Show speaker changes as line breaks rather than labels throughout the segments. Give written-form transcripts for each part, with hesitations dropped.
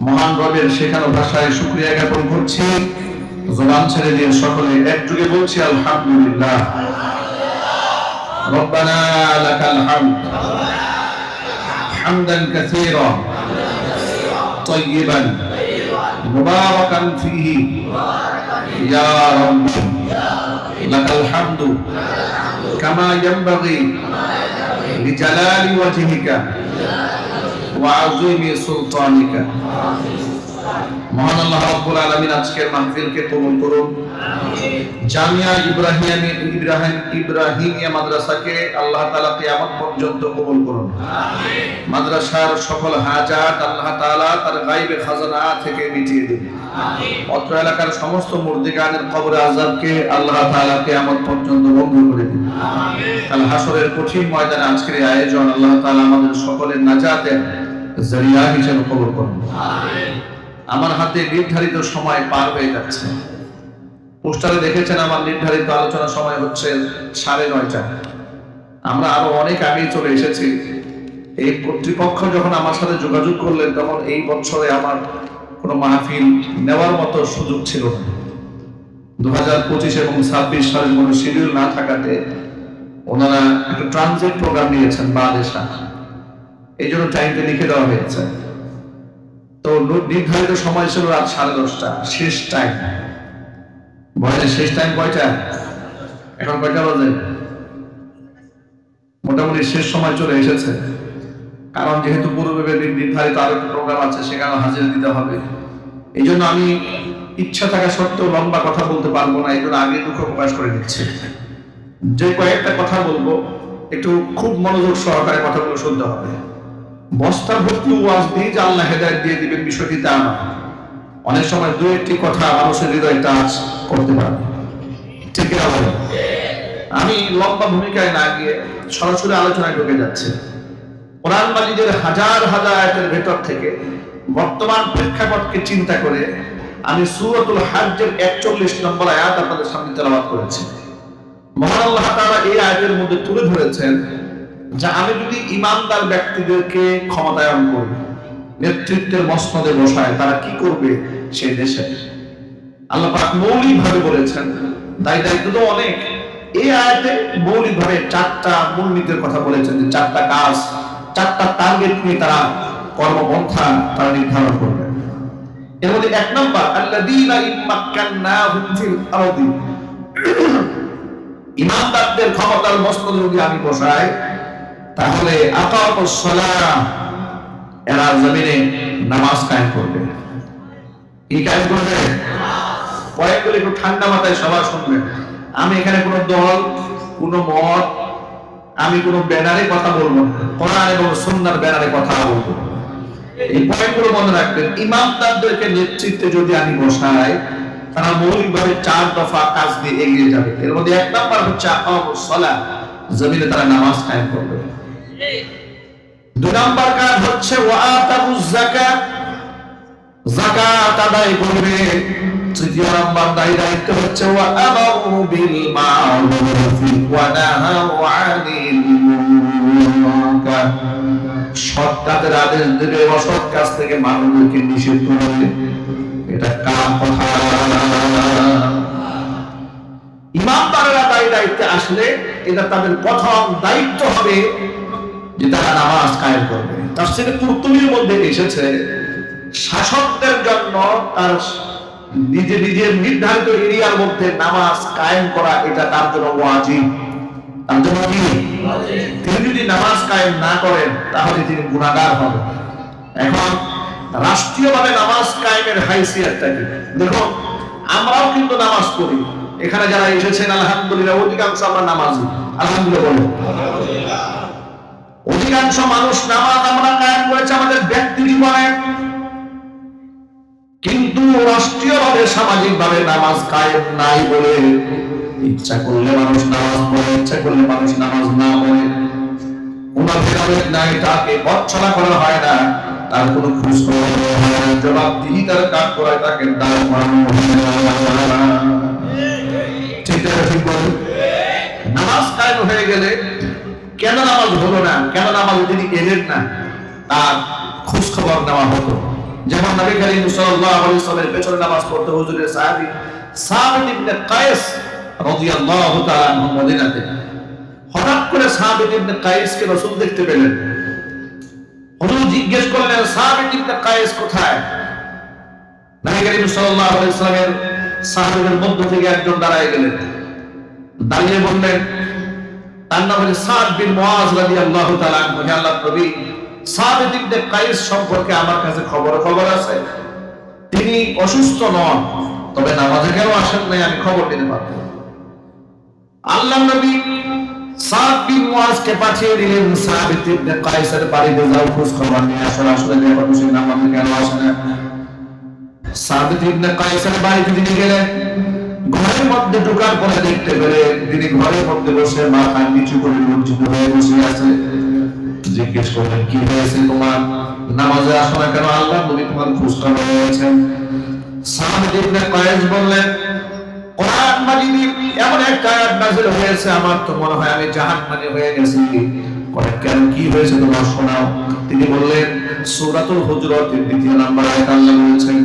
মহান রবের শেখানো ভাষায় শুকরিয়া জ্ঞাপন করছি। জবান ছেড়ে দিয়ে সকলে একযোগে বলছি আলহামদুলিল্লাহ। রব্বানা লাকাল হামদ হামদান কাসীরা তাইয়িবান মুবারাকান ফীহি ইয়া রাব্বি লাকাল হামদু কামা ইয়ানবাগি লিজালালি ওয়াজহিকা ওয়া আযীমি সুলতানিকা। মহান আল্লাহ রাব্বুল আলামিন আজকের মাহফিলকে কবুল করুন। জামিয়া ইব্রাহিমিয়া মাদ্রাসাকে আল্লাহ তাআলা কিয়ামত পর্যন্ত কবুল করুন। আমিন। মাদ্রাসার সকল হাজাত আল্লাহ তাআলা তার গায়বে খাজানা থেকে মিটিয়ে দিন। আমিন। অত্র এলাকার সমস্ত মুর্দিগানের কবরে আযাবকে আল্লাহ তাআলা কিয়ামত পর্যন্ত বন্ধ করে দিন। আমিন। কাল হাসরের কঠিন ময়দানে আজকের এই আয়োজন আল্লাহ তাআলা আমাদের সকলের নাজাতের জরিয়া হিসেবে কবুল করুন। আমিন। আমার হাতে নির্ধারিত সময় পার হয়ে যাচ্ছে। পোস্টারে দেখেছেন আমার নির্ধারিত আলোচনা সময় হচ্ছে 9:30। আমরা আরো অনেক আগেই চলে এসেছি। এই কর্তৃপক্ষ যখন আমার সাথে যোগাযোগ করলেন তখন এই বছরে আমার কোনো মাহফিল নেওয়ার মতো সুযোগ ছিল না। 2025 এবং 26 সালের কোনো শিডিউল না থাকাতে ওনারা একটা ট্রানজিট প্রোগ্রাম নিয়েছেন বাংলাদেশে, এই জন্য টাইমটা লিখে দেওয়া হয়েছে। তো নির্ধারিত সময় ছিল রাত 10:30, শেষ টাইম। বয়সের শেষ টাইম কয়টা? এখন কয়টা বাজে? মোটামুটি শেষ সময় চলে এসেছে। কারণ যেহেতু পূর্বে নির্ধারিত আরো একটা প্রোগ্রাম আছে, সেখানে হাজিরা দিতে হবে। এই জন্য আমি ইচ্ছা থাকা সত্ত্বেও লম্বা কথা বলতে পারবো না, এই জন্য আগে দুঃখ প্রকাশ করে দিচ্ছি। যে কয়েকটা কথা বলবো একটু খুব মনোযোগ সহকারে কথাগুলো শুনতে হবে। বস্তা ভর্তি ওয়াজ দিয়ে যে আল্লাহ হেদায়েত দিয়ে দিবেন বিষয়টি তা না। অনেক সময় দুই একটি কথা মানুষের হৃদয় টাচ করতে পারে, ঠিক না? আমি লম্বা ভূমিকায় না গিয়ে সরাসরি আলোচনায় ঢুকে যাচ্ছে। কোরআন মাজিদের হাজার হাজার আয়াতের ভেতর থেকে বর্তমান প্রেক্ষাপটকে চিন্তা করে আমি সূরাতুল হজ্জের 41 নম্বর আয়াত আপনাদের সামনে তেলাওয়াত করেছি। মহান আল্লাহ তাআলা এই আয়াতের মধ্যে তুলে ধরেছেন যে আমি যদি ইমানদার ব্যক্তিদেরকে ক্ষমতায়ন করি, নেতৃত্বের মসনদে বসায়, তারা কি করবে সেই দেশে। আল্লাহ পাক মৌলিকভাবে বলেছেন, দায়িত্ব তো অনেক। এই আয়াতে মৌলিকভাবে 4টা মূলনীতির কথা বলেছেন, যে 4টা কাজ, 4টা টার্গেট নিয়ে তারা কর্মপন্থা তারা নির্ধারণ করবে। এর মধ্যে 1 নাম্বার, আল্লাযীনা ইম্মাক্কান্নাহুম ফিল আরদি, ইমানদারদের ক্ষমতার মসনদে যদি আমি বসাই তাহলে আকামুস সালাহ, এরা জমিনে নামাজ কায়েম করবে। কি কায়েম করবে? পয়েন্টগুলো একটু ঠান্ডা মাথায় সবার শুনবেন। আমি এখানে কোনো দল, কোনো মত, আমি কোনো ব্যানারে কথা বলবো না, কোরআন এবং সুন্নাহর ব্যানারে কথা বলবো। এই পয়েন্টগুলো মনে রাখবেন। ইমামদারদেরকে নেতৃত্বে যদি আমি বসাই, তারা মৌলিকভাবে 4 দফা কাজ দিয়ে এগিয়ে যাবে। এর মধ্যে 1 নাম্বার হচ্ছে আকামুস সালাহ, জমিনে তারা নামাজ কায়েম করবে। 2 নাম্বার কাজ হচ্ছে ওয়া আতাউজ যাকাত, যাকাত আদায় করবে। 3 নাম্বার দায়িত্ব হচ্ছে ওয়া আমারু বিল মা'রুফ ওয়া নাহাউ আনিল মুনকার, সৎ কাজের আদেশ দেবে, অসৎ কাজ থেকে মানুষকে নিষেধ করবে। এটা কার কথা? ইমামদারেরা দায়িত্বে আসলে এটা তাদের প্রথম দায়িত্ব হবে যে তারা নামাজ কায়েম করবে। তাফসীরে কুরতুবীর মধ্যে এসেছে, শাসকদের জন্য তার নিজের নির্ধারিত এরিয়ার মধ্যে নামাজ কায়েম করা এটা তার জন্য ওয়াজিব। তার জন্য কি? তিনি যদি নামাজ কায়েম না করেন তাহলে তিনি গুনাহগার হবেন। এখন রাষ্ট্রীয়ভাবে নামাজ কায়েমের হাইসিয়তটা কি? দেখো, আমরাও কিন্তু নামাজ পড়ি। এখানে যারা এসেছেন আলহামদুলিল্লাহ অধিকাংশ আমরা নামাজি। আলহামদুলিল্লাহ বলো। অধিকাংশ মানুষ নামাজ আমরা কায়েম করেছে আমাদের ব্যক্তি জীবনে, কিন্তু রাষ্ট্রীয়ভাবে সামাজিকভাবে নামাজ কায়েম নাই বলে ইচ্ছা করলে মানুষ নামাজ পড়ে, ইচ্ছা করলে মানুষ নামাজ না পড়ে। কোনো ভেদাভেদ নাই, তাকে বচ্চনা করা হয় না, তার কোনো খোঁজ খবর হয় না, জবাবদিহিতার কাজ করায় তাকে দাঁড় করানো হয় না। ঠিক বলে। নামাজ কায়েম হয়ে গেলে কেন নামাজ হলো না, কেন নামাজ তিনি এলেন না, তার খোঁজ খবর নেওয়া হতো। যেমন নবী করিম সাল্লাল্লাহু আলাইহি ওয়াসাল্লামের পেছনে নামাজ পড়তে হুজুরের সাহাবী সাবিত ইবনে কায়েস রাদিয়াল্লাহু তাআলা আনহু মদিনাতে, হঠাৎ করে সাবিত ইবনে কায়েসকে রাসূল দেখতে পেলেন। হুজুর জিজ্ঞেস করলেন, সাবিত ইবনে কায়েস কোথায়? নবী করিম সাল্লাল্লাহু আলাইহি ওয়াসাল্লামের সাহাবীদের মধ্য থেকে একজন দাঁড়ায় গেলেন, দাঁড়িয়ে বললেন, তার নাম হলো সাদ বিন মুআজ রাদিয়াল্লাহু তাআলা আনহু, হে আল্লাহর নবী, সাবিত ইবনে কায়েস সম্পর্কে আমার কাছে খবর আছে। তিনি অসুস্থ নন, তবে নামাজে কেন আসেন নাই আমি খবর দিতে পারবো। আল্লাহর নবী সাদ বিন মুআজকে পাঠিয়ে দিলেন, সাবিত ইবনে কায়েসের বাড়িতে যাও, খোঁজ খবর নিয়ে আসো, আসলে দেখো সে নামাজে কেন আসে না। সাবিত ইবনে কায়েসের বাড়িতে তিনি গেলেন, ঘরের মধ্যে ঢোকার পরে দেখতে পেলেন তিনি ঘরের মধ্যে বসে মাথা নিচু করে লজ্জিত হয়ে বসে আছে। জিজ্ঞেস করলেন, কি হয়েছে তোমার, নামাজে আসো না কেন? আল্লাহর নবী তোমার খোঁজ খবর নিয়েছেন। সাবিত ইবনে কায়েস বললেন, কোরআন মাজিদে এমন একটা আয়াত নাযিল হয়েছে, আমার তো মনে হয় আমি জাহান্নামী হয়ে গেছি। কেন, কি হয়েছে তোমার শোনাও। তিনি বললেন, সূরাতুল হুজুরাতের 2 নম্বর আয়াত আল্লাহ বলেছেন,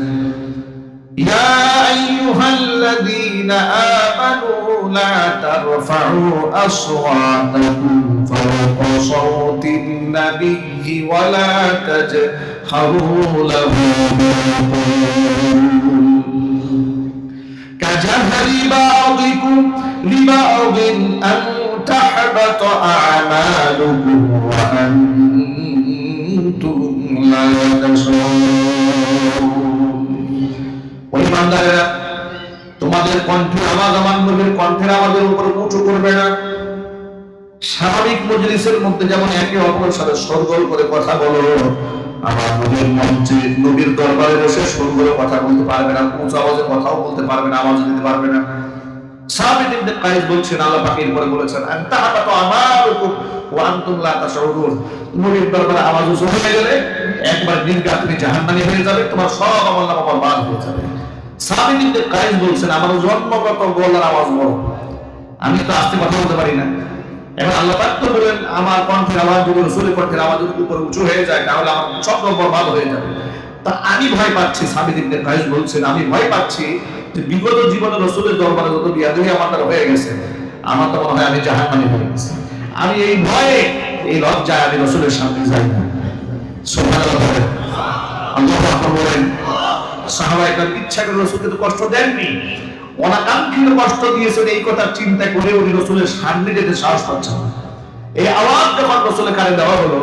ইয়া আইয়ুহাল্লাযীনা আমানু লা তারফাউ আসওয়াতাকুম ফাওকা সাওতিন নাবিয়্যি ওয়া লা তাজহারু লাহু কাজাহরি বা'দিকুম লিবা'দিন আন তাহবাতা আ'মালুকুম ওয়া আনতুম লা তাশউরুন। ওই বান্দারা, তোমাদের কণ্ঠের আওয়াজ আমার নবীর কণ্ঠের আওয়াজের উপর উঁচু করবে না। স্বাভাবিক মজলিসের মধ্যে যেমন একে অপরের সাথে শোরগোল করে কথা বলো, আমার নবীর মঞ্চে নবীর দরবারে বসে শোরগোল করে কথা বলতে পারবে না, উঁচু আওয়াজে কথাও বলতে পারবে না, আওয়াজ দিতে পারবে না। সাবিত ইবনে কায়েস বলছেন, আল্লাহ পাক এরপরে বলেছেন, আনতা হাবাতু আমালুকুম ওয়া আনতুম লা তাশউরুন। নবীর দরবারে আওয়াজ উঁচু হয়ে গেলে একবার নির্ঘাত তুমি জাহান্নামী হয়ে যাবে, তোমার সব আমলনামা বরবাদ হয়ে যাবে। সাবিত ইবনে কায়েস বলছেন, আমার জন্মগত গলার আওয়াজ বড়, আমি তো আস্তে কথা বলতে পারি না। এবার আল্লাহ পাক তো বলেন, আমার কণ্ঠের আওয়াজ যদি রাসূলের কণ্ঠের আওয়াজের উপর উঁচু হয়ে যায় তাহলে আমার সব বরবাদ হয়ে যাবে। তা আমি ভয় পাচ্ছি, সাবিত ইবনে কায়েস বলছেন, আমি ভয় পাচ্ছি যে বিগত জীবনে রাসূলের দরবারে যত বিয়াদবি আমার দ্বারা হয়ে গেছে, আমার তো মনে হয় আমি জাহান্নামী হয়ে গেছি। আমি এই ভয়ে, এই লজ্জায় আমি রাসূলের সামনে যাই না। সুবহানাল্লাহ, আল্লাহু আকবার বলেন। সাহাবায়ে কেরাম ইচ্ছা করে রাসূলকে তো কষ্ট দেননি, অনাকাঙ্ক্ষিত কষ্ট দিয়েছেন, এই কথা চিন্তা করে উনি রাসূলের সামনে যেতে সাহস পাচ্ছেন না। এই আওয়াজ যখন রাসূলের কানে দেওয়া হলো,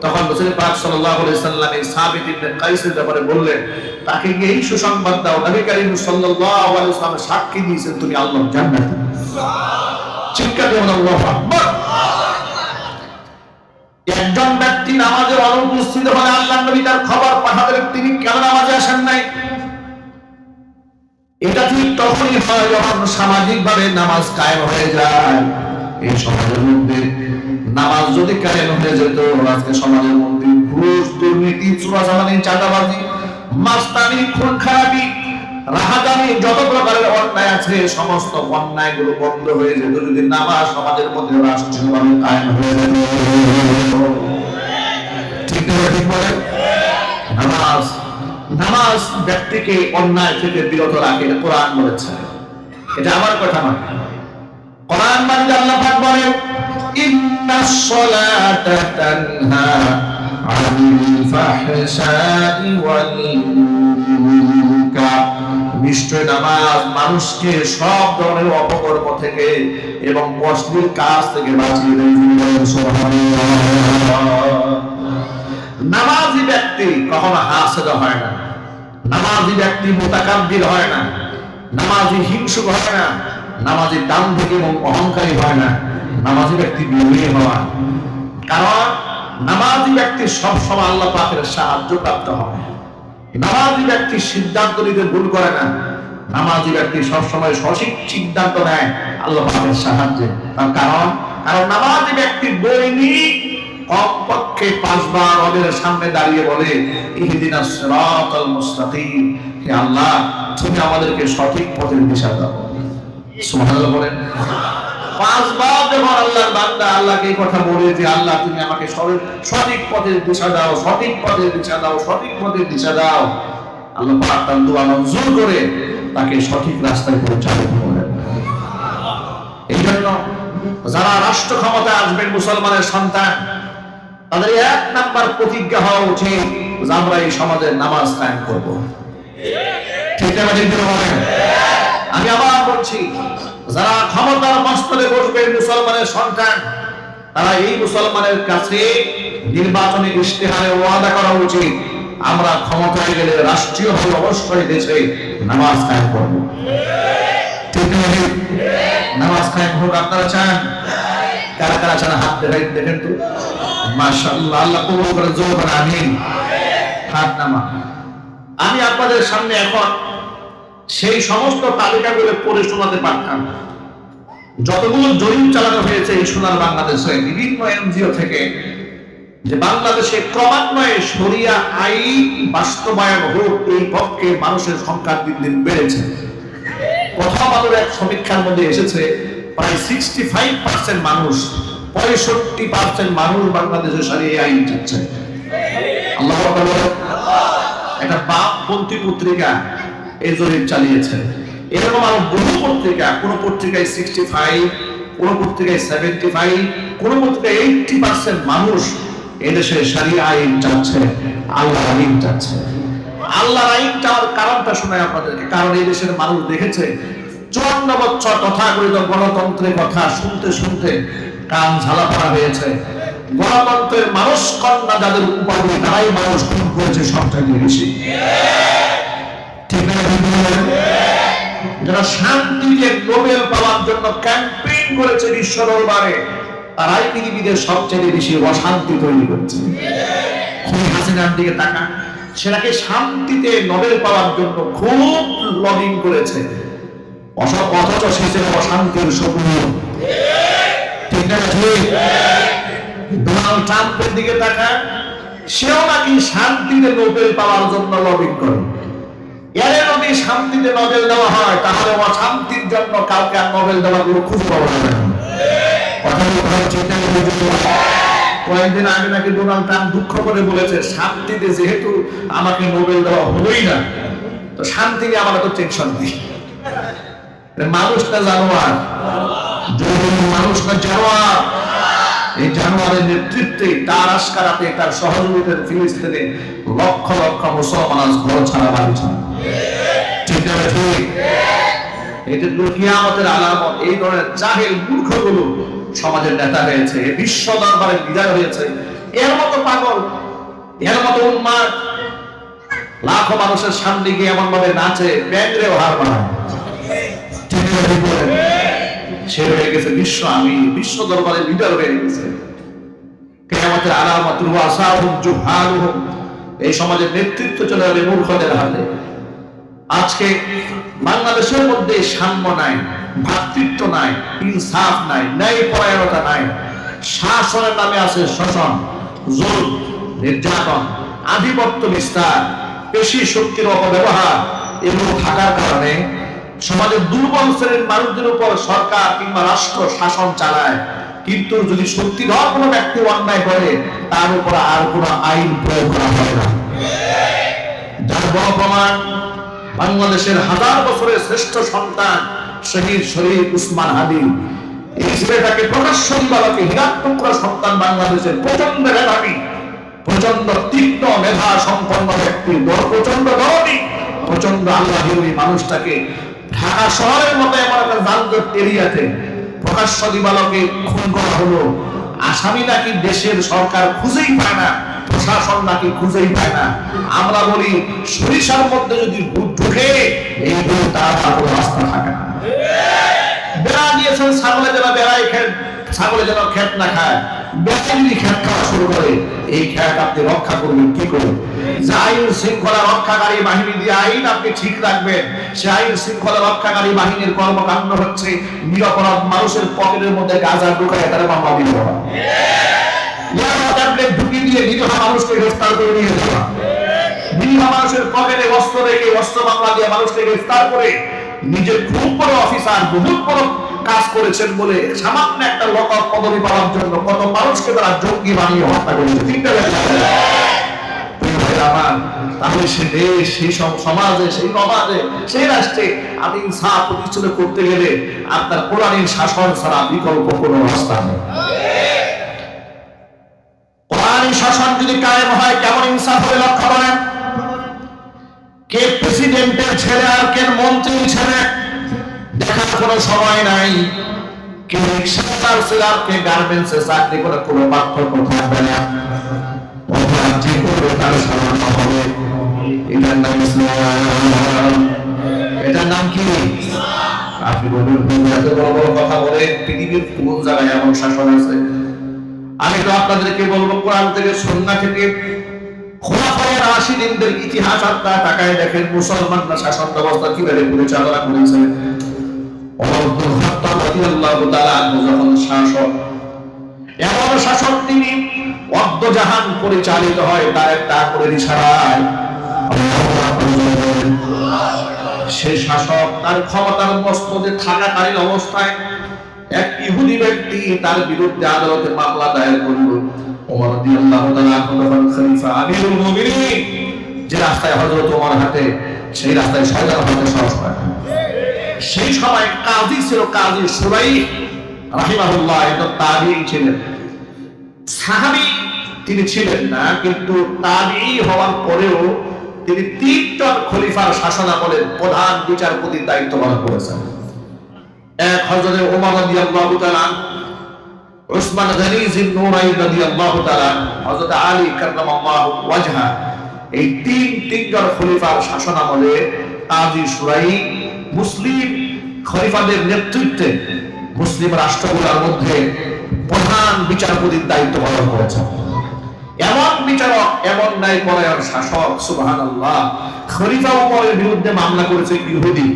তখন রাসূল পাক সাল্লাল্লাহু আলাইহি সাল্লাম এই সাবিত ইবনে কায়েসের ব্যাপারে বললেন, তাকে গিয়ে এই সুসংবাদ দাও, নবী করিম সাল্লাল্লাহু আলাইহি ওয়াসাল্লাম সাক্ষী দিয়েছেন তুমি আল্লাহর জান্নাতে। চিৎকার দিয়ে বলুন আল্লাহু আকবার। একজন ব্যক্তি নামাজে অনুপস্থিত হলে আল্লাহর নবী তার খবর পাঠাবেন, তিনি কেন নামাজে আসেন নাই। এটা ঠিক তখনই হয় যখন সামাজিকভাবে নামাজ কায়েম হয়ে যায়। এই সমাজের মধ্যে নামাজ যদি কায়েম হয়ে যেত, আজকে সমাজের মধ্যে ঘুষ, দুর্নীতি, চোরাচালানি, চাঁদাবাজি, মাস্তানি, খুন খারাপি, রাহাজানি, যত প্রকারের অন্যায় আছে সমস্ত অন্যায়গুলো বন্ধ হয়ে যেত যদি নামাজ সমাজের মধ্যে রাষ্ট্রীয়ভাবে কায়েম হয়ে যেত। ঠিক বলেন। নামাজ ব্যক্তিকে অন্যায় থেকে বিরত রাখে, কোরআন বলেছে, এটা আমার কথা নয়। কোরআন মানে আল্লাহ পাক বলেন, ইন্নাস সালাতা তানহা আনিল ফাহশাই ওয়াল মুনকার। নিশ্চয় নামাজ মানুষকে সব ধরনের অপকর্ম থেকে এবং অশ্লীল কাজ থেকে বাঁচিয়ে দেয়। নামাজি ব্যক্তি কখনো হাসেদ হয় না, নামাজি ব্যক্তি মুতাকাব্বির হয় না, নামাজি হিংসুক হয় না, নামাজি দাম্ভিক এবং অহংকারী হয় না, নামাজি ব্যক্তি বিনয়ী হয়। কারণ নামাজি ব্যক্তি সব সময় আল্লাহ পাকের সাহায্য প্রাপ্ত হয়। নামাজি ব্যক্তি সিদ্ধান্ত নিতে ভুল করে না, নামাজি ব্যক্তি সব সময় সঠিক সিদ্ধান্ত নেয় আল্লাহ পাকের সাহায্যে। কারণ নামাজি ব্যক্তি দৈনিক কমপক্ষে 5 বার রবের সামনে দাঁড়িয়ে বলে, ইহদিনাস সিরাতাল মুস্তাকিম, হে আল্লাহ তুমি আমাদেরকে সঠিক পথের দিশা দাও। সুবহানাল্লাহ বলেন। পাঁচবার যখন আল্লাহর বান্দা আল্লাহকে এই কথা বলে যে আল্লাহ তুমি আমাকে সঠিক পথের দিশা দাও, সঠিক পথের দিশা দাও, সঠিক পথের দিশা দাও, আল্লাহ পাক তার দোয়া মঞ্জুর করে তাকে সঠিক রাস্তায় পৌঁছাতে বলেন। এই জন্য যারা রাষ্ট্র ক্ষমতায় আসবেন মুসলমানের সন্তান, তাদের এক নাম্বার প্রতিজ্ঞা হওয়া উচিত যে আমরা এই সমাজের নামাজ কায়েম করব। ঠিক আছে, ঠিক বলেন। আমি আবার বলছি, যারা ক্ষমতার মস্তকে বসবে মুসলমানের সন্তান, তারা এই মুসলমানের কাছে নির্বাচনী ইশতেহারে ওয়াদা করা উচিত আমরা ক্ষমতায় গেলে রাষ্ট্রীয়ভাবে অবশ্যই দেশে নামাজ কায়েম করব। ঠিক আছে, নামাজ কায়েম হোক আপনারা চান? কারা কারা চান হাত দেখেন তো। মাশাআল্লাহ, আল্লাহ কবুল করে, জোর করে আমিন। হাত নামা। আমি আপনাদের সামনে এখন সেই সমস্ত তালিকাগুলো পড়ে শোনাতে পারতাম, যতগুলো জরিপ চালানো হয়েছে এই সোনার বাংলাদেশে বিভিন্ন এনজিও থেকে, যে বাংলাদেশে ক্রমান্বয়ে শরিয়া আইন বাস্তবায়ন হোক এই পক্ষে মানুষের সংখ্যা দিন দিন বেড়েছে। প্রথম আলোর এক সমীক্ষার মধ্যে এসেছে প্রায় 65% মানুষ, 65% মানুষ বাংলাদেশে শরিয়া আইন চাচ্ছে। আল্লাহু আকবার। একটা বামপন্থী পত্রিকা এই জরিপ চালিয়েছে। এরকম আরো বহু পত্রিকা, কোন পত্রিকায় 65, কোন পত্রিকায় 75, কোন পত্রিকায় 80% মানুষ এদেশে শরিয়া আইন চাচ্ছে, আল্লাহর আইন চাচ্ছে। আল্লাহর আইন চাওয়ার কারণটা শোনায় আপনাদেরকে। কারণ এই দেশের মানুষ দেখেছে 54 বছর তথাকথিত গণতন্ত্রের কথা শুনতে শুনতে কান ঝালাপাড়া হয়েছে। গণতন্ত্রের মানুষ কন্যা যাদের উপাধি, তারাই মানুষ খুন করেছে সবচেয়ে বেশি। ঠিক না? যারা শান্তিতে নোবেল পাওয়ার জন্য ক্যাম্পেইন করেছে বিশ্ব দরবারে, তারাই পৃথিবীতে সবচেয়ে বেশি অশান্তি তৈরি করছে। হাসিনার দিকে তাকান, সেটাকে শান্তিতে নোবেল পাওয়ার জন্য খুব লবিং করেছে, অথচ শেষে অশান্তির শত্রু। ঠিক না? ঠিক। ডোনাল্ড ট্রাম্পের দিকে তাকান, সেও নাকি শান্তিতে নোবেল পাওয়ার জন্য লবিং করে। এর যদি শান্তিতে নোবেল দেওয়া হয়, তাহলে অশান্তির জন্য কাউকে আর নোবেল দেওয়ার কোনো খুঁজে পাওয়া যাবে না। কয়েকদিন আগে নাকি ডোনাল্ড ট্রাম্প দুঃখ করে বলেছে, শান্তিতে যেহেতু আমাকে নোবেল দেওয়া হলোই না, তো শান্তি নিয়ে আমার তো টেনশন নেই। মানুষটা জানোয়ার, মানুষটা জানোয়ার। এই জানোয়ারের নেতৃত্বে, তার আশকারাতে, তার সহযোগিতার ফিলিস্তিনে লক্ষ লক্ষ মুসলমান ঘর ছাড়া বাড়ি ছাড়া। ঠিক আছে, ঠিক। এটা কিয়ামতের আলামত। এই ধরনের জাহেল মূর্খগুলো সমাজের নেতা হয়েছে, বিশ্ব দরবারে বিদায় হয়েছে। এর মতো পাগল, এর মতো উন্মাদ লাখো মানুষের সামনে গিয়ে এমন ভাবে নাচে, ব্যাংরেও হার মানায়। ঠিক আছে, বলেন। সে হয়ে গেছে বিশ্ব আমি, বিশ্ব দরবারে লিডার হয়ে গেছে। কিয়ামতের আলামত রুয়াসাহুম জুহালুহুম। এই সমাজের নেতৃত্ব চলে যাবে মূর্খদের হাতে। আজকে বাংলাদেশের মধ্যে সাম্য নাই, ভ্রাতৃত্ব নাই, ইনসাফ নাই, ন্যায়পরায়ণতা নাই। শাসনের নামে আছে শোষণ, জুলুম, নির্যাতন, আধিপত্য বিস্তার, পেশি শক্তির অপব্যবহার। এগুলো থাকার কারণে সমাজের দুর্বল শ্রেণীর মানুষদের উপর সরকার কিংবা রাষ্ট্র শাসন চালায়, কিন্তু যদি শক্তিধর কোনো ব্যক্তি অন্যায় করে, তার উপর আর কোনো আইন প্রয়োগ করা হয় না। যার বড় প্রমাণ বাংলাদেশের হাজার বছরের শ্রেষ্ঠ সন্তান শহীদ শরীফ উসমান হাদি। এই ছেলেটাকে প্রকাশ্য দিবালোকে হীরাটুকরা সন্তান, বাংলাদেশের প্রচন্ড মেধাবী, প্রচন্ড তীক্ষ্ণ মেধা সম্পন্ন ব্যক্তি, প্রচন্ড দরদি, প্রচন্ড আল্লাহী মানুষটাকে ঢাকা শহরের মতো এমন একটা যানজট এরিয়াতে প্রকাশ্য দিবালোকে খুন করা হলো। আসামি নাকি দেশের সরকার খুঁজেই পায় না, প্রশাসন নাকি খুঁজেই পায় না। আমরা বলি সরিষার মধ্যে যদি ভূত ঢুকে, এই ভূত তার কোনো রাস্তা থাকে না। বেড়া দিয়েছেন ছাগলে যেন বেড়াই খেত, ছাগলে যেন খেত না খায়। বেড়া যদি খেত খাওয়া শুরু করে, এই খেত আপনি রক্ষা করবেন কি করে? যে আইন শৃঙ্খলা রক্ষাকারী বাহিনী দিয়ে আইন আপনি ঠিক রাখবেন, সে আইন শৃঙ্খলা রক্ষাকারী বাহিনীর কর্মকাণ্ড হচ্ছে নিরপরাধ মানুষের পকেটের মধ্যে গাঁজা ঢুকায় তারা মামলা দিয়ে দেওয়া, ঢুকিয়ে দিয়ে নিরীহ মানুষকে গ্রেফতার করে নিয়ে যাওয়া, নিরীহ মানুষের পকেটে অস্ত্র রেখে অস্ত্র মামলা দিয়ে মানুষকে গ্রেফতার করে নিজের খুব বড় অফিসার, বহুত বড় কাজ করেছেন বলে সামান্য একটা লকআপ পদবি পাওয়ার জন্য কত মানুষকে তারা জঙ্গি বানিয়ে হত্যা করেছে। ঠিক না? তাহলে সে দেশ, সেই সমাজে, সেই সমাজে, সেই রাষ্ট্রে আমি ইনসাফ প্রতিষ্ঠিত করতে গেলে আপনার কোরআনের শাসন ছাড়া বিকল্প কোনো রাস্তা নেই। কোরআনের শাসন যদি কায়েম হয় কেমন ইনসাফ হবে লক্ষ্য করেন। কে প্রেসিডেন্টের ছেলে আর কে মন্ত্রীর ছেলে দেখার কোনো সময় নাই। কে রিক্সাওয়ালার ছেলে আর কে গার্মেন্টসে চাকরি করে কোনো পার্থক্য থাকবে না। যে করবে তার সামান্য হবে। এটার নাম ইসলাম। এটার নাম কি? আপনি বলবেন এত বড় বড় কথা বলে পৃথিবীর কোন জায়গায় এমন শাসন আছে? আমি তো আপনাদেরকে বলবো কোরআন থেকে সুন্নাহ থেকে খোলাফায়ে রাশিদিনদের ইতিহাস আপনারা তাকায় দেখেন মুসলমানরা শাসন ব্যবস্থা কিভাবে পরিচালনা করেছে। ওমর ইবনে খাত্তাব রাদিয়াল্লাহু তাআলা আনহু যখন শাসক, এমন শাসন তিনি অর্ধজাহান পরিচালিত হয় তার একটা আকরের ইশারায়। সে শাসক তার ক্ষমতার মস্তদে থাকাকালীন অবস্থায় এক ইহুদি ব্যক্তি তার বিরুদ্ধে আদালতে মামলা দায়ের করল। ওমর রাদিয়াল্লাহু তাআলা যখন খলিফা আমিরুল মুমিনিন, যে রাস্তায় হযরত ওমর হাঁটে সেই রাস্তায় শয়তান হাঁটে সাহস পায়। সেই সময় কাজী ছিল কাজী সুরাইহ রাহিমাহুল্লাহ, একজন তাবিঈ ছিলেন। সাহাবী তিনি ছিলেন না, কিন্তু তাবিঈ হওয়ার পরেও তিনি 3 জন খলিফার শাসনামলের প্রধান বিচারপতির দায়িত্ব পালন করেছেন। এক হযরত ওমর রাদিয়াল্লাহু তাআলা, উসমান গনি জিন নুরাইন রাদিয়াল্লাহু তাআলা, হযরত আলী কাররামাল্লাহু ওয়াজহা, এই তিন জন খলিফার শাসনামলে কাজী সুরাইহ মুসলিম খলিফাদের নেতৃত্বে মুসলিম রাষ্ট্রগুলোর মধ্যে প্রধান বিচারপতির দায়িত্ব পালন করেছেন। এমন বিচারক, এমন ন্যায়পরায়ণ শাসক, সুবহানাল্লাহ। খলিফা ওমরের বিরুদ্ধে মামলা করেছে ইহুদি,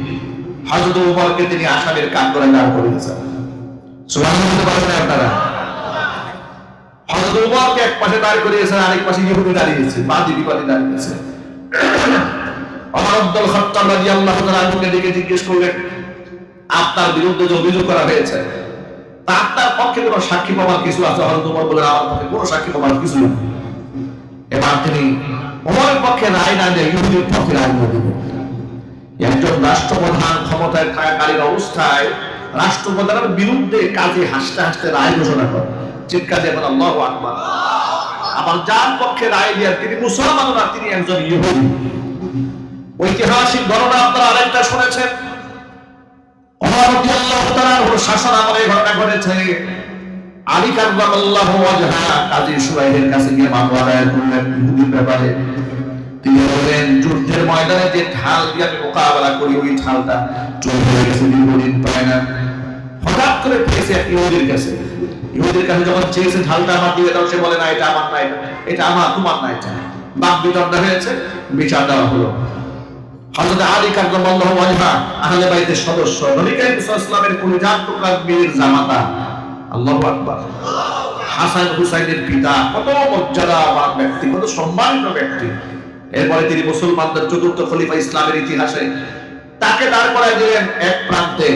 হযরত ওমরকে তিনি আসামির কাঠগড়ায় দাঁড় করিয়েছেন। সুবহানাল্লাহ বলতে পারবেন আপনারা? হযরত ওমরকে এক পাশে দাঁড় করিয়েছেন, আরেক পাশে ইহুদি দাঁড়িয়েছে, বাদী বিবাদী দাঁড়িয়েছে। ওমর ইবনে খাত্তাব রাদিয়াল্লাহু তাআলা আনহুকে ডেকে জিজ্ঞেস করলেন, আপনার বিরুদ্ধে যে অভিযোগ করা হয়েছে আপনার পক্ষে কোনো সাক্ষী প্রমাণ কিছু আছে? হযরত ওমর বলেন, আমার পক্ষে কোনো সাক্ষী প্রমাণ কিছু নেই। এবার তিনি ওমরের পক্ষে রায় না দিয়ে ইহুদির পক্ষে রায় দিলেন। একজন রাষ্ট্রপ্রধান ক্ষমতায় থাকাকালীন অবস্থায় রাষ্ট্রপ্রধানের বিরুদ্ধে কাজে হাসতে হাসতে রায় ঘোষণা করে, চিৎকার দিয়ে বলেন আল্লাহু আকবার। আবার যার পক্ষে রায় দেন তিনি মুসলমান না, তিনি একজন ইহুদি। ঐতিহাসিক ঘটনা আপনারা আরেকটা শুনেছেন, ওমর রাদিয়াল্লাহু তাআলার শাসন আমলে ঘটনা ঘটেছে। আলী কাররামাল্লাহু ওয়াজহা কাজী সুরাইহের কাছে গিয়ে মামলা দায়ের করলেন ইহুদির ব্যাপারে। তিনি বললেন, যুদ্ধের ময়দানে যে ঢাল দিয়ে আমি মোকাবেলা করি ওই ঢালটা চুরি হয়ে গেছে, দীর্ঘদিন পায় না। হঠাৎ করে পেয়েছে এক ইহুদির কাছে। ইহুদির কাছে যখন চেয়েছে ঢালটা আমার দিয়ে দাও, সে বলে না এটা আমার না, এটা আমার, তোমার না, এটা বাক বিতণ্ডা হয়েছে, বিচার দেওয়া হলো। হযরত আলী কাররামাল্লাহু ওয়াজহা আহলে বাইতের সদস্য, নবী করিম সাল্লাল্লাহু আলাইহি ওয়াসাল্লামের কলিজার টুকরা বীর জামাতা, আল্লাহু আকবার। হাসান হুসাইনের পিতা, কত মর্যাদাবান ব্যক্তি, কত সম্মানিত ব্যক্তি। এরপরে তিনি মুসলমানদের চতুর্থ খলিফা ইসলামের ইতিহাসে। তাকে দাঁড় করায় দিলেন এক প্রান্তে,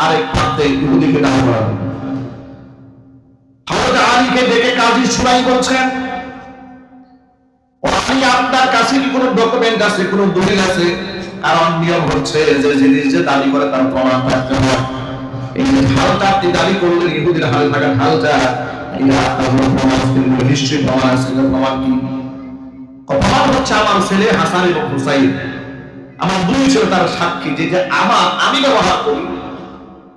আরেক প্রান্তে ইহুদিকে দাঁড় করালেন। হযরত আলীকে ডেকে কাজী সুরাইহ বলছেন, আলী আপনার কাছে কি কোনো ডকুমেন্ট আছে, কোনো দলিল আছে? কারণ নিয়ম হচ্ছে যে জিনিস যে দাবি করে তার প্রমাণ থাকতে হয়। এই যে ঢালটা আপনি দাবি করলেন, ইহুদির হালে থাকা ঢালটা, এটা আপনার প্রমাণ নিশ্চয়ই প্রমাণ আছে। প্রমাণ কি? প্রমাণ হচ্ছে আমার ছেলে হাসান এবং হুসাইন, আমার দুই ছেলে তার সাক্ষী যে আমি ব্যবহার করি।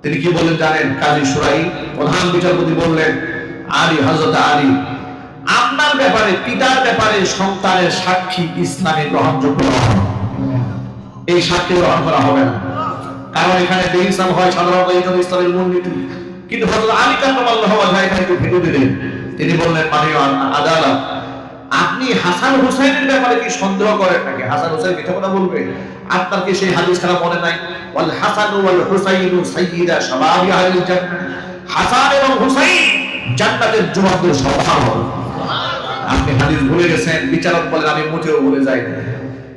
তিনি কি বললেন জানেন? কাজী সুরাইহ প্রধান বিচারপতি বললেন, আলী, হযরত আলী, আপনার ব্যাপারে, পিতার ব্যাপারে সন্তানের সাক্ষী ইসলামে গ্রহণযোগ্য নয়। এই সাক্ষী গ্রহণ করা হবে না, কারণ এখানে বেইনসাফ হয় সাধারণত, এই জন্য ইসলামের মূলনীতি। কিন্তু হযরত আলী কাররামাল্লাহু ওয়াজহা এখানে একটু ভেঙে দিলেন। তিনি বললেন, মাননীয় আদালত, আপনি হাসান হুসাইনের ব্যাপারে কি সন্দেহ করেন নাকি? হাসান হুসাইন মিথ্যা কথা বলবে? আপনার কি সেই হাদিস খারাপ মনে নাই? ওয়াল হাসানু ওয়াল হুসাইনু সাইয়্যিদা শাবাবি আহলিল জান্নাহ, হাসান এবং হুসাইন জান্নাতের যুবকদের সর্দার। আপনি হাদিস ভুলে গেছেন। বিচারক বলেন, আমি মোটেও ভুলে যাই না,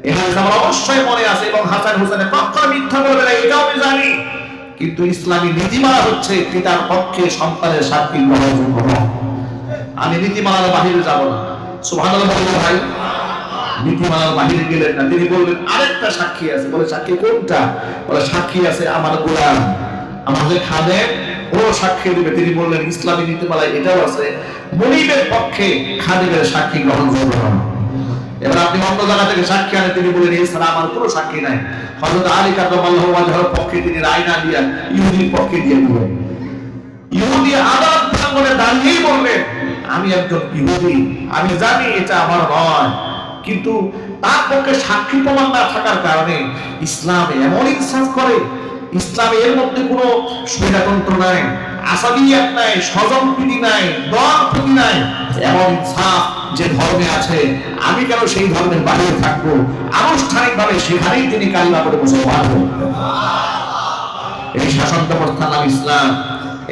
এই হাদিস আমার অবশ্যই মনে আছে, এবং হাসান হুসাইনের কখনো মিথ্যা বলবে না, এটাও আমি জানি। কিন্তু ইসলামী নীতিমালা হচ্ছে পিতার পক্ষে সন্তানের সাক্ষী গ্রহণযোগ্য নয়। আমি নীতিমালার বাহিরে যাব না। সুবহানাল্লাহ বললেন ভাই, নীতিমালার বাহিরে গেলেন না। তিনি বললেন আরেকটা সাক্ষী আছে। বলে সাক্ষী কোনটা? বলে সাক্ষী আছে আমার গোলাম, আমাদের খাদেম, ও সাক্ষী দিবে। তিনি বললেন ইসলামী নীতিমালায় এটাও আছে, মুনিবের পক্ষে খাদেমের সাক্ষী গ্রহণযোগ্য নয়। এবার আপনি অন্য জায়গা থেকে সাক্ষী আনে, তিনি বলেন এছাড়া আমার কোনো সাক্ষী নাই। হযরত আলী কার্রামাল্লাহু ওয়াজহার পক্ষে তিনি রায় না দিয়া ইহুদির পক্ষে দিয়ে দিলেন। ইহুদি আদালত প্রাঙ্গণে দাঁড়িয়েই বললেন আমি একজন ইহুদি, আমি জানি এটা আমার নয়, কিন্তু তার পক্ষে সাক্ষী প্রমাণ না থাকার কারণে ইসলামে এমন ইনসাফ করে, ইসলামে এর মধ্যে কোনো স্বৈরতন্ত্র নাই, আসাদিয়াত নাই, স্বজনপ্রীতি নাই, দলপ্রীতি নাই, এমন ইনসাফ যে ধর্মে আছে, আমি কেন সেই ধর্মের বাইরে থাকবো? আনুষ্ঠানিকভাবে সেখানেই তিনি কালিমা পড়ে মুসলমান হলেন। এই শাসন ব্যবস্থার নাম ইসলাম।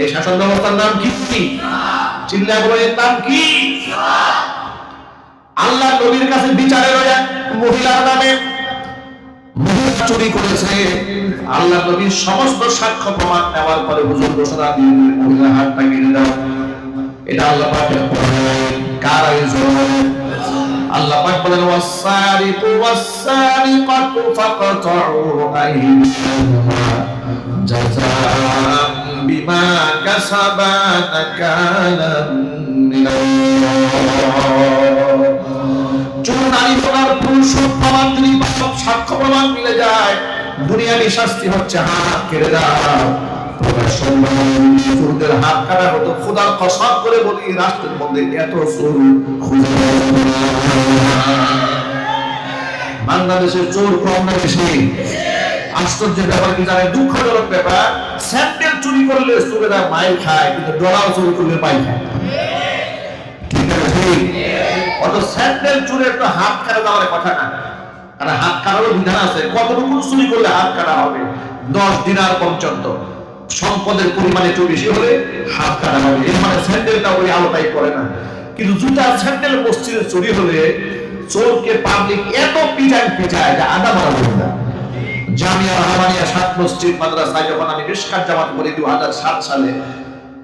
এই শাসন ব্যবস্থার নাম কি? চিল্লায় বলে এর নাম কি? আল্লাহ নবীর কাছে বিচারের এক মহিলার নামে মহিলা চুরি করেছে। আল্লাহ নবীর সমস্ত সাক্ষ্য প্রমাণ নেওয়ার পরে হুজুর ঘোষণা দিয়ে মহিলা হাতটা কেটে দাও। এটা আল্লাহ পাকের কোরআন। কার আয়াত? আল্লাহ পাক বলেন ওয়াস-সারিকু ওয়াস-সারিকাতু ফাকতাউ আইদিয়াহুমা জাযাআন বিমা কাসাবা নাকালাম মিনাল্লাহ। চোর নারী করার পুরুষ প্রমাণ যদি সাক্ষ্য প্রমাণ মিলে যায়, দুনিয়ার শাস্তি হচ্ছে হাত কেটে দাও। চোরদের হাত কাটা হতো। খোদার কসম করে বলি রাষ্ট্রের মধ্যে এত চোর খুঁজে বাংলাদেশের চোর কম না বেশি? আশ্চর্যের ব্যাপার কি জানেন? দুঃখজনক ব্যাপার, স্যান্ডেল চুরি করলে চোরেরা মাইর খায়, কিন্তু ডলার চুরি করলে পাই খায়। ঠিক আছে? অত স্যান্ডেল চুরের তো হাত কাটা যাওয়ার কথা না। আর হাত কাটারও বিধান আছে, কতটুকু চুরি করলে হাত কাটা হবে? 10 দিনার পর্যন্ত। সম্পদের পরিমাণে একটু বেশি হলে হাত কাটা হবে। এর মানে স্যান্ডেলটা ওই আলোটাই করে না। কিন্তু জুতার স্যান্ডেল মসজিদে চুরি হলে চোরকে পাবলিক এত পিটায় যে আদা মারা হয়ে যায়। জামিয়া রহমানিয়া 7 মসজিদ মাদ্রাসায় যখন আমি মিশকাত জামাত করি 2007 সালে,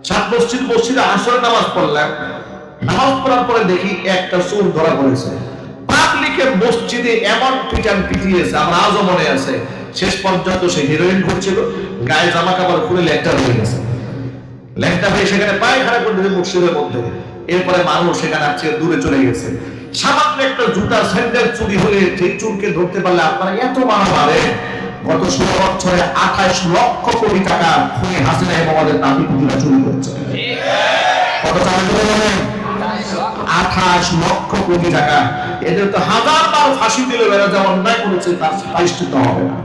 7 মসজিদে আসরের নামাজ পড়লাম। নামাজ পড়ার পরে দেখি একটা চোর ধরা পড়েছে। পাবলিকে মসজিদে এমন পিটিয়েছে, আমার আজও মনে আছে। শেষ পর্যন্ত সে হিরোইন ঘুরছিল, গায়ে জামা কাপড় খুলে ল্যাংটা হয়ে গেছে। ল্যাংটা হয়ে সেখানে পায়খানা করতেছে মসজিদের মধ্যে। এরপরে মানুষ সেখানে চেয়ে দূরে চলে গেছে। সামান্য একটা জুতা স্যান্ডেল চুরি হলে সেই চোরকে ধরতে পারলে আপনারা এত মারে। গত 16 বছরে 28 লক্ষ কোটি টাকা খুনি হাসিনা এবং আমাদের নাতিপুতিরা চুরি করেছে। কত টাকা বলেন? 28 লক্ষ কোটি টাকা। এদের তো হাজারবার ফাঁসি দিলে এরা যা অন্যায় করেছে তার প্রায়শ্চিত্ত হবে না।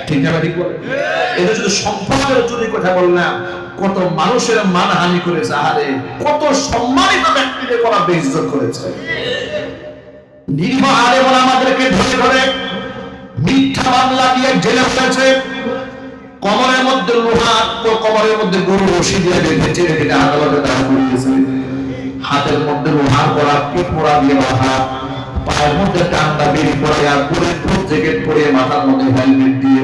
ঠিক না? ঠিক বলে এদের শুধু সম্পদের চুরি কথা বললাম, কত মানুষের মানহানি করেছে। আরে কত সম্মানিত ব্যক্তিদের করা বেইজ্জত করেছে। নিরীহ আলেম ওলামাদেরকে ধরে ধরে মিথ্যা মামলা দিয়ে জেলে ফেলেছে। কবরের মধ্যে লোহা, তো কবরের মধ্যে গরু রশি দিয়ে বেঁধেছে, রেখে আদালতে দাঁড় করিয়েছে। হাতের মধ্যে লোহার পড়া, পিঠ মোড়া দিয়ে বাঁধা, পায়ের মধ্যে টান্ডা বেরি পরে, আর বুলেটপ্রুফ জ্যাকেট পরে, মাথার মধ্যে হেলমেট দিয়ে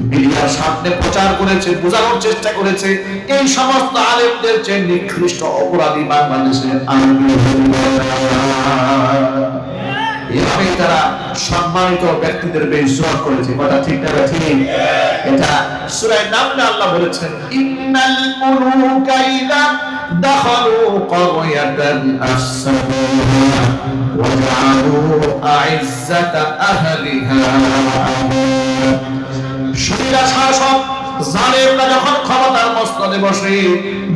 মিডিয়ার সামনে প্রচার করেছে, বোঝানোর চেষ্টা করেছে এই সমস্ত আলেমদের চেয়ে নিকৃষ্ট অপরাধী বাংলাদেশে এভাবে তারা সম্মানিত ব্যক্তিদের বেইজ্জত করেছে। কথা ঠিক না? ঠিক। এটা সূরা নামলে আল্লাহ বলেছেন ইন্নাল মুলুকা ইযা দাখালু ক্বরিয়াতান আফসাদুহা ওয়া জাআলু আইজ্জাতা আহলিহা। সুবিধা শাসক জালেমরা যখন ক্ষমতার মসনদে বসে,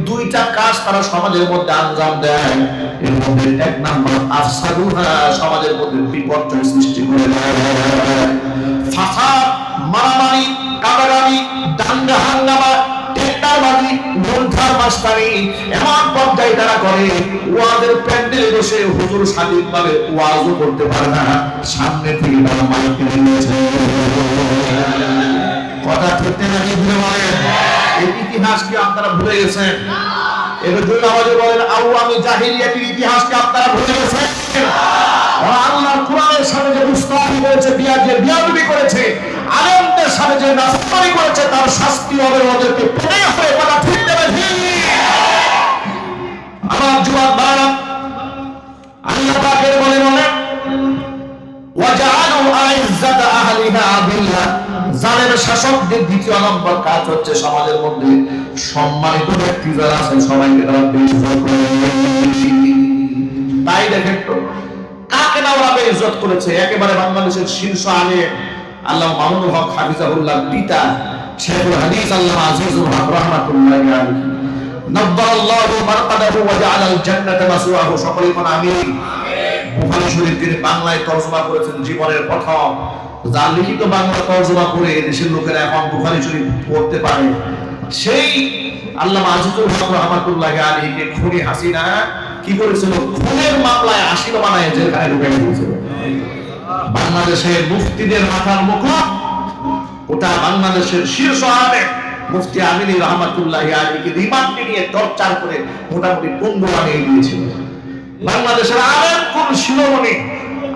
দুইটা কাজ তারা সমাজের মধ্যে আঞ্জাম দেয়। এর মধ্যে এক নাম্বার আফসাদুহা, সমাজের মধ্যে বিপর্যয় সৃষ্টি করে দেয়। ফাসাদ, মারামারি, কাটাকাটি, দাঙ্গা হাঙ্গামা, টেন্ডারবাজি, মুনকার মাস্তানি এমন পর্যায়ে তারা করে, ওয়াজের প্যান্ডেলে বসে হুজুর স্বাধীনভাবে ওয়াজও করতে পারে না, সামনে থেকে তারা মাইক কিনে নিয়েছে। কথা ঠিক না? কি ভুলে বলেন? এই ইতিহাসকে আপনারা ভুলে গেছেন। এর জন্য আমাদের বলেন আওয়ামী জাহিলিয়াতের ইতিহাসকে আপনারা ভুলে গেছেন। আল্লাহর কোরআনের সাথে যে মুস্তাহি করেছে, বিয়াদবি করেছে, আলেমদের সাথে যে নাফরমানি করেছে তার শাস্তি হবে ওদেরকে পেতে হবে, কথা ঠিক দেবে। আমার যুবক ভাইরা, আল্লাহ পাকের বলেন ওয়াজআলু আইজ্জাতা আহলিহা আযিল্লা, জালেম শাসকদের দ্বিতীয় নম্বর কাজ হচ্ছে সমাজের মধ্যে সম্মানিত ব্যক্তি যারা আছেন সবাইকে তারা বেইজ্জত করে। তাই দেখেন তো কাকে না ওরা বেইজ্জত করেছে। একেবারে বাংলাদেশের শীর্ষ আলেম আল্লামা মামুনুল হক হাফিজাহুল্লাহ পিতা শেখুল হাদিস আল্লামা আজিজুল হক রাহমাতুল্লাহি আলাইহি নাব্বারাল্লাহু মারকাদাহু ওয়া জাআলাল জান্নাতা মাসওয়াহু, সকলে কোন আমিন। বুখারী শরীফ তিনি বাংলায় তরজমা করেছেন জীবনের প্রথম, যার লিখিত বাংলা তরজমা করে দেশের লোকেরা এখন বুখারী শরীফ পড়তে পারে। সেই আল্লামা আজিজুল হক রাহমাতুল্লাহি আলাইহিকে খুনি হাসিনা কি করেছিল? খুনের মামলায় আসামি বানায় জেলখানায় ঢুকিয়ে দিয়েছিল। বাংলাদেশের মুফতিদের মাথার মুকুট, ওটা বাংলাদেশের শীর্ষ আলেম মুফতি আমিনী রহমাতুল্লাহি আলাইহিকে রিমান্ডে নিয়ে টর্চার করে মোটামুটি পঙ্গু বানিয়ে দিয়েছিল। বাংলাদেশের আলেম কোন শিরোমণি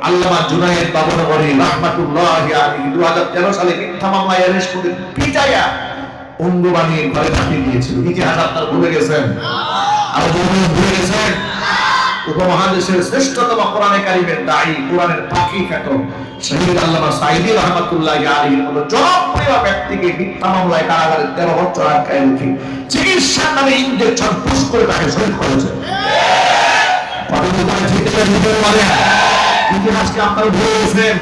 আল্লামা জুনায়েদ বাবনগরী রহমাতুল্লাহি আলাইহি 2013 সালে মিথ্যা মামলায় অ্যারেস্ট করে পিটাইয়া পঙ্গু বানিয়ে ঘরে পাঠিয়ে দিয়েছিল। ইতিহাস আপনারা ভুলে গেছেন, আর ভুলে গেছেন। উপমহাদেশের শ্রেষ্ঠতম কোরআনে কারিমের দায়ী, কোরআনের পাখি খ্যাত শহীদ আল্লামা সাঈদী রাহমাতুল্লাহি আলাইহির মতো জনপ্রিয় ব্যক্তিকে মিথ্যা মামলায় কারাগারে 13 বছর আটকায় রেখে চিকিৎসার নামে ইনজেকশন পুশ করে তাকে শহীদ করেছে। ইতিহাসকে আপনারা ভুলে গেছেন।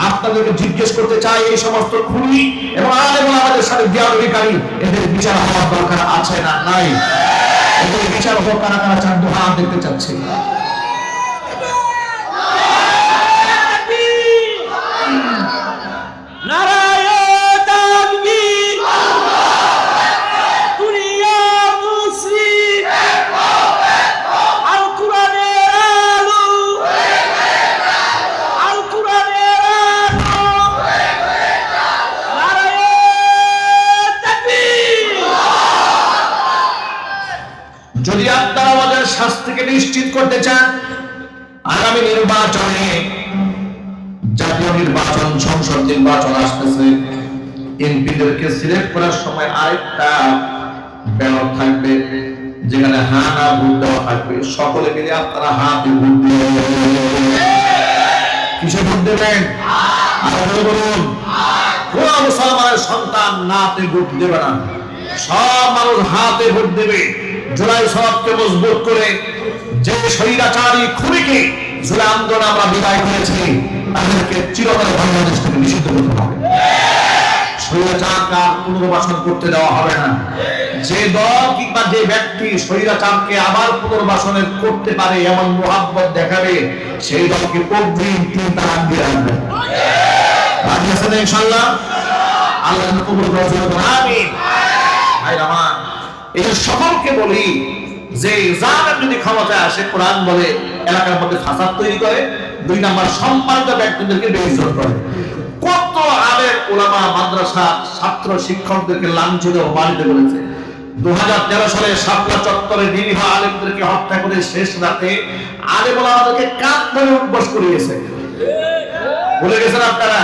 আপনাদেরকে জিজ্ঞেস করতে চাই, এই সমস্ত খুনি এবং আলেম আমাদের সাথে দিয়ারবিকারী এদের বিচার হওয়ার দরকার আছে না নাই? এদের বিচার হোক, কারা কারা চান দু হাত দেখতে চাচ্ছি। যদি আপনারা আমাদের শাস্তিকে নিশ্চিত করতে চান, আগামী নির্বাচনে, জাতীয় নির্বাচন, সংসদ নির্বাচন আসতেছে, এমপিদেরকে সিলেক্ট করার সময় আরেকটা ব্যালট থাকবে যেখানে হ্যাঁ না ভোট দেওয়া থাকবে। সকলে মিলে আপনারা হাতে ভোট দিবেন। কিসে ভোট দেবেন? বলুন। কোন মুসলমানের সন্তান নাতে ভোট দেবে না, সব মানুষ হাতে ভোট দেবে। জুলাই সনদকে মজবুত করে যে স্বৈরাচারী খুনিকে জুলাই আন্দোলনে আমরা বিদায় করেছি, তাদেরকে চিরতরে বাংলাদেশ থেকে নিষিদ্ধ করতে হবে। স্বৈরাচারকে পুনর্বাসন করতে দেওয়া হবে না। যে দল কিংবা যে ব্যক্তি স্বৈরাচারকে আবার পুনর্বাসন করতে পারে এমন মোহাব্বত দেখাবে, সেই দলকে অগ্রিম 3 তালাক দিয়ে রাখবে। রাজি আছেন ইনশাআল্লাহ? আল্লাহ কবুল করুন, আমিন। ভাইরা আমার, এই সকলকে বলি যে জালেম যদি ক্ষমতায় আসে, কোরআন বলে এলাকার মধ্যে ফাসাদ তৈরি করে, 2 নাম্বার সম্মানিত ব্যক্তিদেরকে বেইজ্জত করে। কত আলেম ওলামা মাদ্রাসা ছাত্র শিক্ষকদেরকে লাঞ্ছিত অপমানিত করেছে। 2013 সালে শাপলা চত্বরে নিরীহ আলেমদেরকে হত্যা করে শেষ রাতে আলেম ওলামাদেরকে কান ধরে উঠবস করিয়েছে। ভুলে গেছেন আপনারা?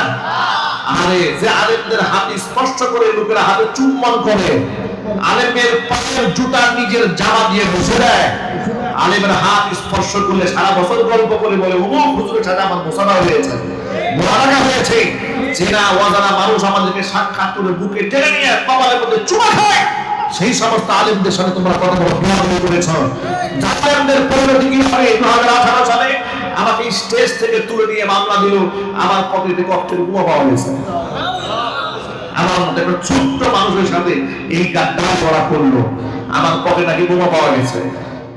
আরে যে আলেমদের হাত স্পর্শ করে লোকেরা হাতে চুম্বন করে, আলেমের পায়ের জুতা নিজের জামা দিয়ে মুছে দেয়, আলেমের হাত স্পর্শ করলে সারা বছর গল্প করে বলে অমুক হুজুরের সাথে আমার মোসাফা হয়েছে, মোলাকা হয়েছে। চেনা অজানা মানুষ আমাদেরকে সাক্ষাৎ করে বুকে টেনে নিয়ে কপালের মধ্যে চুমা খায়। সেই সমস্ত আলেমদের সাথে তোমরা কত বড় বিয়াদবি করেছো। জালেমদের পরিণতি কি হবে? 2018 সালে আমাকে স্টেজ থেকে তুলে নিয়ে মামলা দিল, আমার পকেটে ককটেল বোমা পাওয়া গেছে। আমার মতো একটা ছোট্ট মানুষের সাথে এই গাদ্দার করা করলো, আমার পকেটে নাকি বোমা পাওয়া গেছে।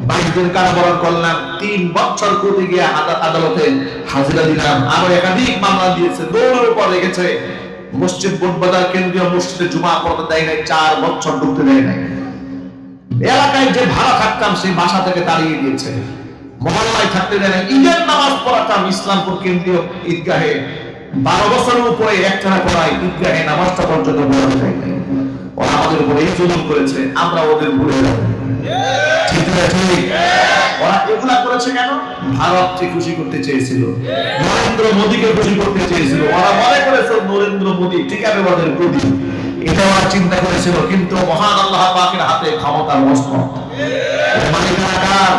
22 দিন কারাবরণ করলাম, 3 বছর কোর্টে গিয়ে আদালতে হাজিরা দিলাম। আরো একাধিক মামলা দিয়েছে, দৌড়ের উপর রেখেছে। মসজিদ বোটবাজার কেন্দ্রীয় মসজিদে জুমা পড়তে দেয় নাই, 4 বছর ঢুকতে দেয় নাই। এলাকায় যে ভাড়া থাকতাম সেই বাসা থেকে তাড়িয়ে দিয়েছে। মহল্লায় থাকতে দেয় না। ঈদের নামাজ পড়াতাম ইসলামপুর কেন্দ্রীয় ঈদগাহে, 12 বছরের উপরে একটানা পড়ায়, ঈদগাহে নামাজটা পর্যন্ত পড়াতে দেয় নাই। ওরা আমাদের উপরে এই জুলুম করেছে, আমরা ওদের ভুলে যাব। ঠিক না? ঠিক। ওরা এগুলা করেছে কেন? ভারতকে খুশি করতে চেয়েছিল, নরেন্দ্র মোদীকে খুশি করতে চেয়েছিল। ওরা মনে করেছে নরেন্দ্র মোদী টিকাবেবাদের প্রতি, এটা ওরা চিন্তা করেছিল, কিন্তু মহান আল্লাহ পাকের হাতে ক্ষমতার মস্তক। মালিকানা কার?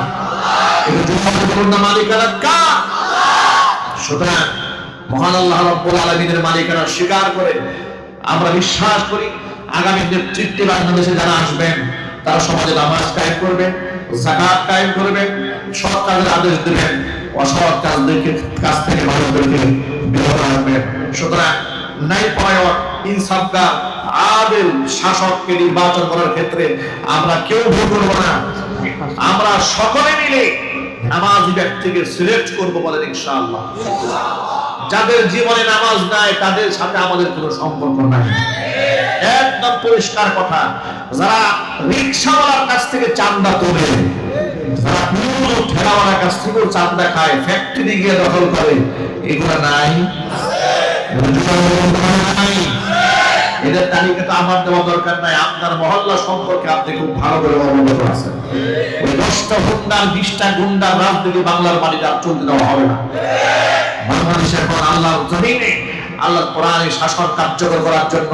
মালিকানা কার? সুতরাং মহান আল্লাহ রাব্বুল আলামিনের মালিকানা স্বীকার করে আমরা বিশ্বাস করি আগামী নেতৃত্বে বাংলাদেশে যারা আসবেন তারা সমাজে নামাজ কায়েম করবেন, যাকাত কায়েম করবেন, সৎ কাজের আদেশ দেবেন, অসৎ কাজ থেকে মানুষদেরকে বিরত রাখবেন। সুতরাং ন্যায়পরায়ণ, ইনসাফগার, আদেল শাসককে নির্বাচন করার ক্ষেত্রে আমরা কেউ ভুল করব না। আমরা সকলে মিলে নামাজি ব্যক্তিকে সিলেক্ট করব বলেন ইনশাআল্লাহ। যাদের জীবনে নামাজ নাই তাদের সাথে আমাদের কোনো সম্পর্ক নাই, একদম পরিষ্কার কথা। যারা রিকশাওয়ালার কাছ থেকে চাঁদা তোলে, যারা পুরো ঠেলাওয়ালার কাছ থেকেও চাঁদা খায়, ফ্যাক্টরি গিয়ে দখল করে, এগুলা নাই? এদের তালিকা তো আমার দেওয়া দরকার নাই। আপনার মহল্লা সম্পর্কে আপনি খুব ভালো করে অবগত আছেন। ওই 10টা গুন্ডার 20টা গুন্ডার রাজনীতি বাংলার মাটিতে আর চলতে দেওয়া হবে না। বাংলাদেশের পর আল্লাহর জমিনে আল্লাহর কোরআনের শাসন কার্যকর করার জন্য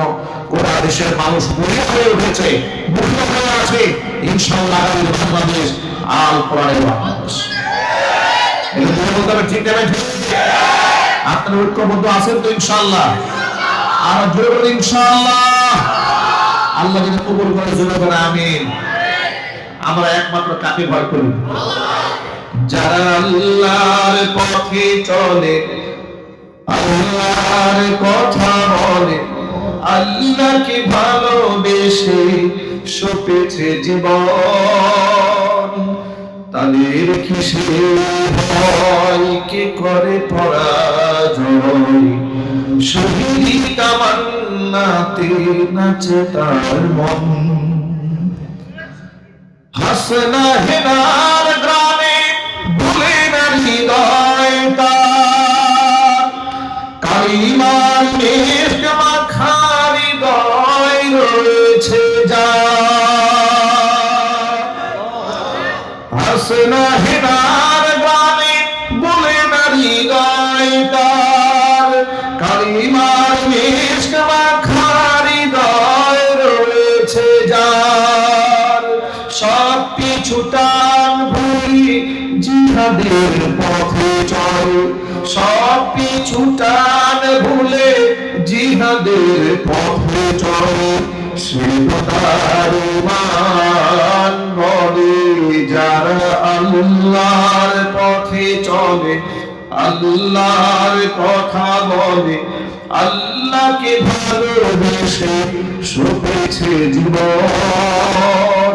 গোটা দেশের মানুষ মুখে হয়ে উঠেছে, মুখে হয়ে আছে। ইনশাআল্লাহ আগামী বাংলাদেশ আল কোরআনের বাংলাদেশ। এটা মনে বলতে হবে, ঠিক আছে? আপনার ঐক্যবদ্ধ আছেন তো ইনশাআল্লাহ? আর জোরে বলি ইনশাআল্লাহ। আল্লাহ যদি কবুল করে জোরে বলে আমিন। আমরা একমাত্র কাকে ভয় করি? যারা আল্লাহর পথে চলে, আল্লাহর কথা বলে, আল্লাহকে ভালোবেসে সপেছে জীবন, তাদের কিসের ভয়, কে করে পরাজয়, শহীদি তামান্নাতে নাচে তার মন। হাসনা হেনার গ্রামে ভুলে না হৃদয় তার, কালিমার মেঘ মাখা হৃদয় রয়েছে যার। হাসনা হেনার গ্রামে ভুলে না হৃদয় তার, কালিমার মেঘ মাখা হৃদয় রয়েছে যার। সব পিছু টান ভুলি জিহাদের পথে চল, সব পিছু টান ভুলে জিহাদের পথে চল। সে তার ঈমান বলে যারা আল্লাহর পথে চলে, আল্লাহর কথা বলে, আল্লাহকে ভালোবেসে সপেছে জীবন,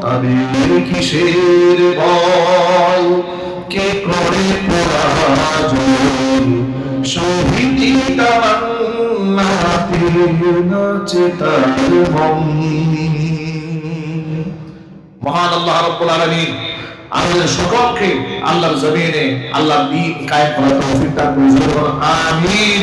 তাদের কিসের ভয়, কে করে পরাজয়, শহীদি তামান্নাতে নাচে তার মন। মহান আল্লাহ রাব্বুল আলামিন আমাদের সকলকে আল্লাহর জমিনে আল্লাহর দ্বীন কায়েম করার তৌফিক দান করুন। আমিন।